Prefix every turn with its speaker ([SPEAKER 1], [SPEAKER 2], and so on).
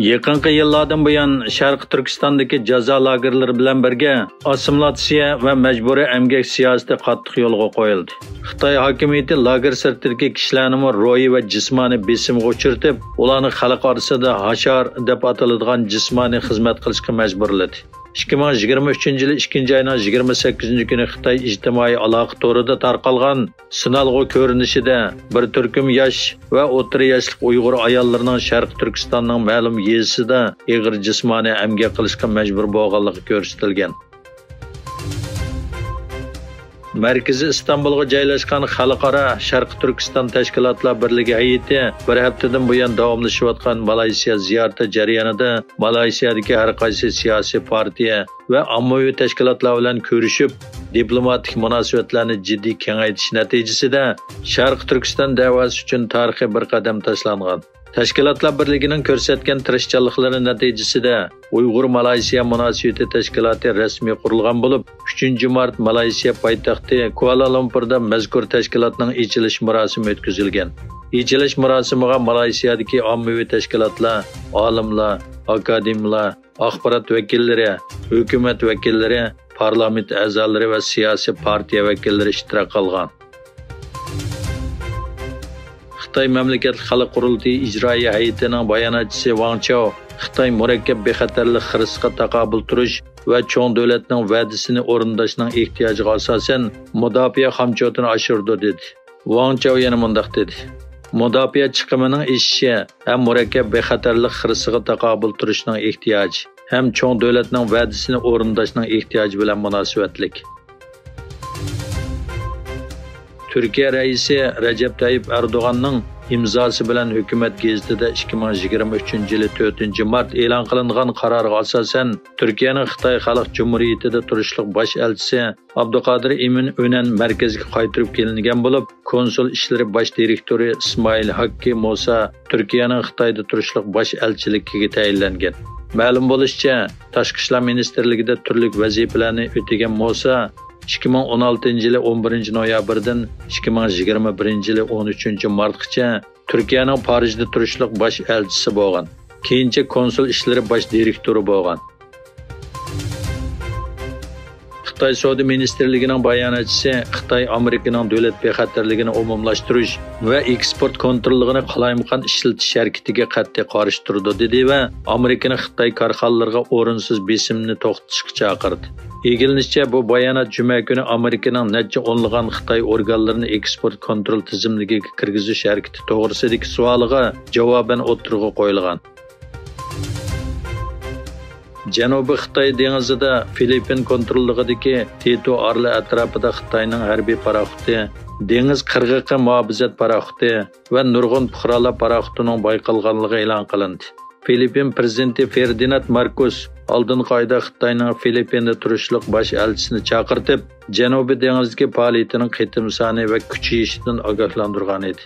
[SPEAKER 1] Yaqinqi yillardan buyon Sharq Turkistondagi jazo lagerlari bilan birga assimilyatsiya va majburiy emgak siyosati qattiq yo'lga qo'yildi. Xitoy hokimiyati lager sirtidagi kishilarni ro'yi va jismoniy besimga uchirtib, ularni xalq orasida hashar deb ataladigan jismoniy xizmat qilishga majburladi. 2023 yil 2 ayning 28 kuni Xitoy ijtimoiy aloqa to'rida tarqalgan sinalg'u ko'rinishida bir turkum yosh va o'rta yoshli Uyg'ur ayollarining Sharq Turkistonning ma'lum yezisida ig'ir jismoniy emgak qilishga majbur bo'lganligi ko'rsatilgan. Merkezi İstanbul'a joylashgan xalqaro Sharq Turkiston tashkilotlar birligi hay'ati bir haftadan buyon davomlashayotgan Malayziya ziyorati jarayonida Malayziyadagi har qaysi siyosiy partiya va ommaviy tashkilotlar bilan ko'rishib, diplomatik munosabatlarni jiddiy kengaytirish natijasida Sharq Turkiston da'vosi uchun tarixiy bir qadam tashlangan. Tashkilotlar birligining ko'rsatgan tirishchanliklari natijasida Uyg'ur Malayziya munosabati tashkiloti rasmiy qurilgan bo'lib, 3 mart Malayziya poytaxti Kuala Lumpurda mazkur tashkilotning ochilish marosimi o'tkazilgan. Ochilish marosimiga Malayziyadagi ommaviy tashkilotlar, olimlar, akademiklar, axborot vakillari, hukumat vakillari, parlament a'zolari va siyosiy partiya vakillari ishtirok qilgan. Xitoy Mamlakat Xalq Qurultiyi ijroiya hay'atining bayonotchisi Wang Chao Xitoy murakkab bexatarlik xirisiga taqobil turish va cho'ng davlatning va'dasini o'rindashning ehtiyojiga asosan mudofaa xamchotini oshirdi dedi. Wang Chao yana mundaq dedi: Mudofaa chiqimining eshishi ham murakkab bexatarlik xirisiga taqobil turishning ehtiyoji, ham cho'ng davlatning va'dasini o'rindashning ehtiyoji bilan munosabatlik. Türkiye raisi Recep Tayyip Erdoğan'ның imzosi bilan hukumat gazetida 2023 yil 4 mart e'lon qilingan qarorga asosan Turkiyaning Xitoy Xalq Cumhuriyatida turishliq bosh elchisi Abduqodir Emin Önen markazga qaytirib kelingan bo'lib, konsul ishlari bosh direktori Ismoil Hakki Musa Turkiyaning Xitoyda turishliq bosh elchiligiga tayinlangan. Ma'lum bo'lishicha, Tashqi ishlar ministrligida turli vazifalarni o'tagan Musa 2016 yili 11 noyabrdan 2021 yili 13 martgacha Turkiyaning Parijda turishliq bosh elchisi bo'lgan. Keyincha konsul ishlari bosh direktori bo'lgan. Xitoy Savdo ministrligining bayonotchisi Xitoy Amerikaning davlat bexatarligini umumlashtirish va eksport kontrolligini qalaymiqan ishlatish harakatiga qat'iy qarshi turdi dedi va Amerikaning Xitoy korxonalariga o'rinsiz besimni to'xtatishga chaqirdi. Egilinishcha bu bayonot juma kuni Amerikaning necha o'nlagan Xitoy organlarini eksport kontrol tizimligiga kirgizish harakati to'g'risidagi savoliga javoban o'tirg'i qo'yilgan. Janubiy Xitoy dengizida Filippin kontrolligidagi Tito Arli atrofida Xitoyning harbiy paraxoti, dengiz qirg'iqi muhofazat paraxoti va nurg'un fuqarolar paraxotining bayqalganligi e'lon qilindi. Filippin prezidenti Ferdinand Marcos oldingi oyda Xitoyning Filippinda turishliq bosh elchisini chaqirtib, Janubiy dengizdagi faoliyatining qitim soni va kuchayishidan ogohlantirgan edi.